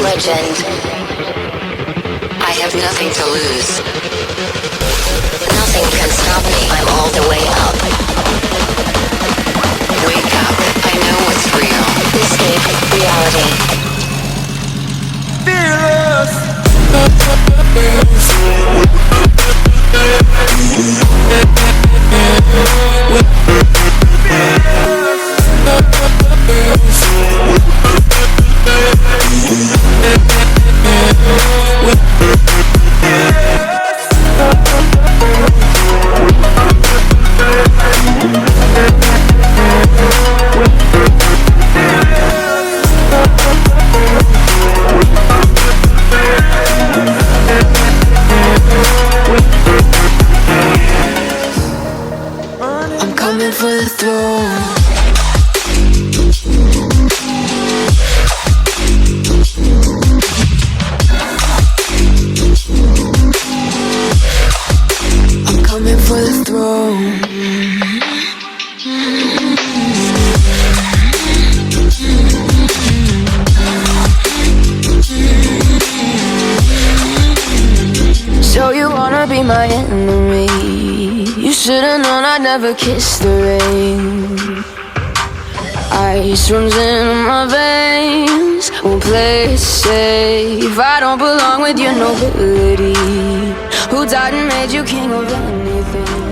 Legend. I have nothing to lose. Nothing can stop me. I'm all the way up. Wake up. I know what's real. Escape reality. Fearless. I'm coming for the throne. I'm coming for the throne. So you wanna be my enemy? You should've known I'd never kiss the rain. Ice runs in my veins. Won't play it safe. I don't belong with your nobility. Who died and made you king of anything?